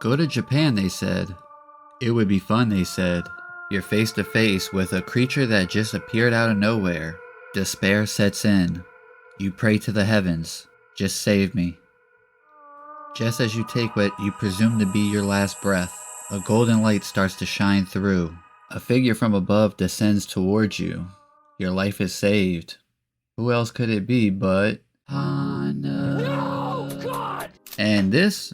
Go to Japan, they said. It would be fun, they said. You're face to face with a creature that just appeared out of nowhere. Despair sets in. You pray to the heavens. Just save me. Just as you take what you presume to be your last breath, a golden light starts to shine through. A figure from above descends towards you. Your life is saved. Who else could it be but Hana? No, God! And this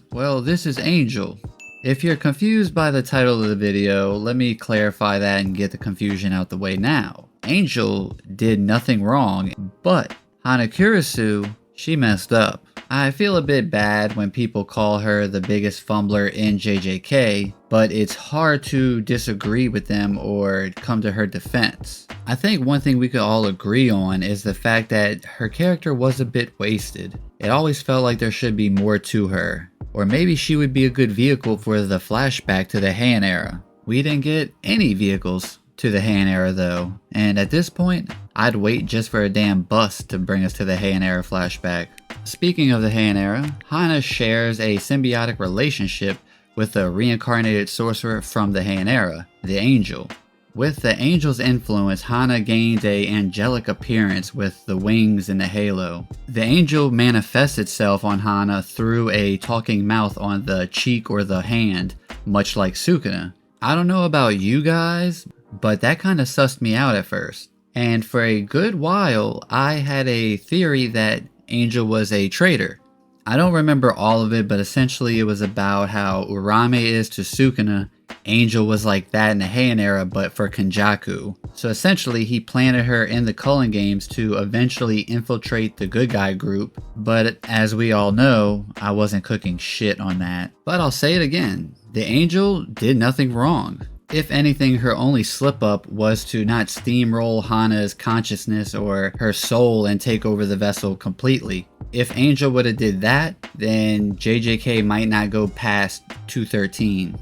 is Angel. If you're confused by the title of the video, let me clarify that and get the confusion out the way now. Angel did nothing wrong, but Hana Kurisu, she messed up. I feel a bit bad when people call her the biggest fumbler in JJK, but it's hard to disagree with them or come to her defense. I think one thing we could all agree on is the fact that her character was a bit wasted. It always felt like there should be more to her. Or maybe she would be a good vehicle for the flashback to the Han era. We didn't get any vehicles to the Han era though, and at this point, I'd wait just for a damn bus to bring us to the Han era flashback. Speaking of the Han era, Hana shares a symbiotic relationship with a reincarnated sorcerer from the Han era, the Angel. With the Angel's influence, Hana gained an angelic appearance with the wings and the halo. The Angel manifests itself on Hana through a talking mouth on the cheek or the hand, much like Sukuna. I don't know about you guys, but that kind of sussed me out at first. And for a good while, I had a theory that Angel was a traitor. I don't remember all of it, but essentially it was about how Urame is to Sukuna. Angel was like that in the Heian era, but for Kenjaku. So essentially he planted her in the Cullen games to eventually infiltrate the good guy group. But as we all know, I wasn't cooking shit on that. But I'll say it again, the Angel did nothing wrong. If anything, her only slip up was to not steamroll Hana's consciousness or her soul and take over the vessel completely. If Angel would have did that, then JJK might not go past 213.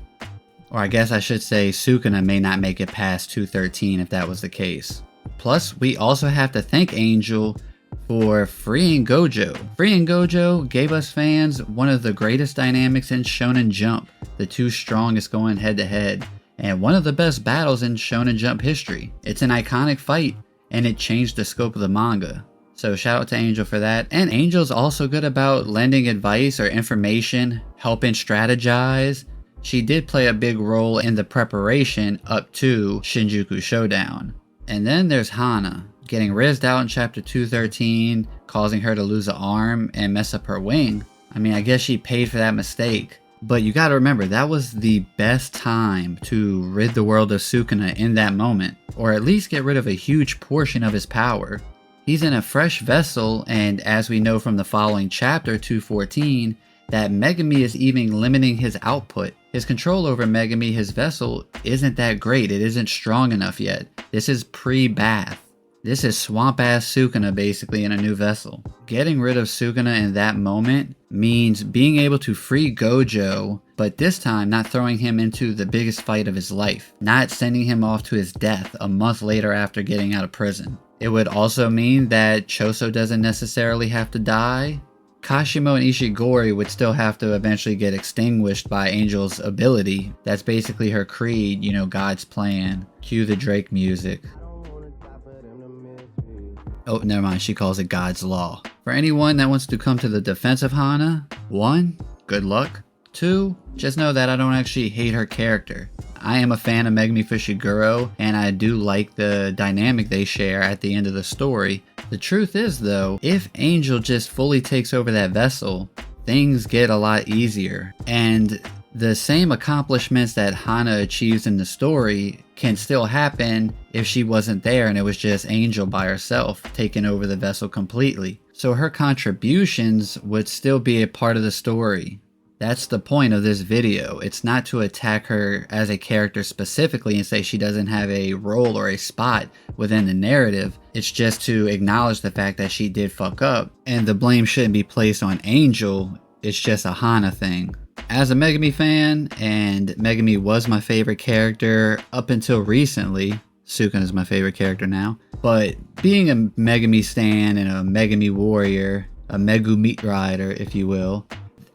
Or I guess I should say Sukuna may not make it past 213 if that was the case. Plus, we also have to thank Angel for freeing Gojo. Freeing Gojo gave us fans one of the greatest dynamics in Shonen Jump, the two strongest going head to head, and one of the best battles in Shonen Jump history. It's an iconic fight, and it changed the scope of the manga. So shout out to Angel for that. And Angel's also good about lending advice or information, helping strategize. She did play a big role in the preparation up to Shinjuku Showdown. And then there's Hana, getting rizzed out in chapter 213, causing her to lose an arm and mess up her wing. I mean, I guess she paid for that mistake. But you gotta remember, that was the best time to rid the world of Sukuna in that moment, or at least get rid of a huge portion of his power. He's in a fresh vessel, and as we know from the following chapter, 214, that Megumi is even limiting his output. His control over Megumi, his vessel, isn't that great. It isn't strong enough yet. This is pre-bath. This is swamp-ass Sukuna basically in a new vessel. Getting rid of Sukuna in that moment means being able to free Gojo, but this time not throwing him into the biggest fight of his life. Not sending him off to his death a month later after getting out of prison. It would also mean that Choso doesn't necessarily have to die. Kashimo and Ishigori would still have to eventually get extinguished by Angel's ability. That's basically her creed, you know, God's plan. Cue the Drake music. Oh, never mind, she calls it God's law. For anyone that wants to come to the defense of Hana, 1, good luck. 2, just know that I don't actually hate her character. I am a fan of Megumi Fushiguro, and I do like the dynamic they share at the end of the story. The truth is though, if Angel just fully takes over that vessel, things get a lot easier. And the same accomplishments that Hana achieves in the story can still happen if she wasn't there and it was just Angel by herself taking over the vessel completely. So her contributions would still be a part of the story. That's the point of this video. It's not to attack her as a character specifically and say she doesn't have a role or a spot within the narrative. It's just to acknowledge the fact that she did fuck up, and the blame shouldn't be placed on Angel. It's just a Hana thing. As a Megumi fan, and Megumi was my favorite character up until recently, Sukuna is my favorite character now, but being a Megumi stan and a Megumi warrior, a Megumi rider if you will,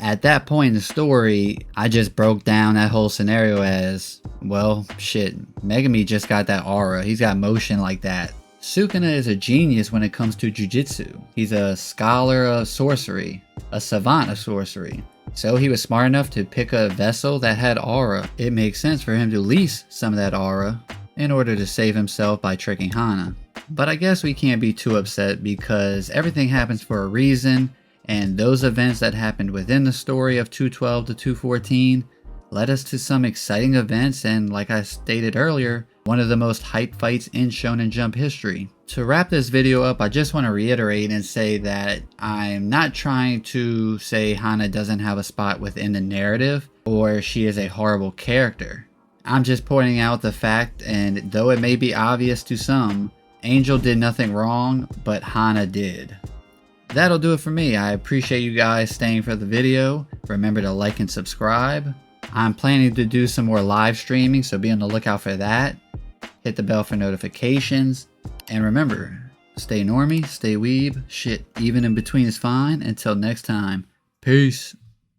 At that point in the story, I just broke down that whole scenario as, well, shit, Megumi just got that aura. He's got motion like that. Sukuna is a genius when it comes to Jujutsu. He's a scholar of sorcery, a savant of sorcery. So he was smart enough to pick a vessel that had aura. It makes sense for him to lease some of that aura in order to save himself by tricking Hana. But I guess we can't be too upset because everything happens for a reason, and those events that happened within the story of 212 to 214 led us to some exciting events, and like I stated earlier, one of the most hyped fights in Shonen Jump history. To wrap this video up, I just want to reiterate and say that I'm not trying to say Hana doesn't have a spot within the narrative or she is a horrible character. I'm just pointing out the fact, and though it may be obvious to some, Angel did nothing wrong, but Hana did. That'll do it for me. I appreciate you guys staying for the video. Remember to like and subscribe. I'm planning to do some more live streaming, so be on the lookout for that. Hit the bell for notifications. And remember, stay normie, stay weeb, shit, even in between is fine. Until next time, peace.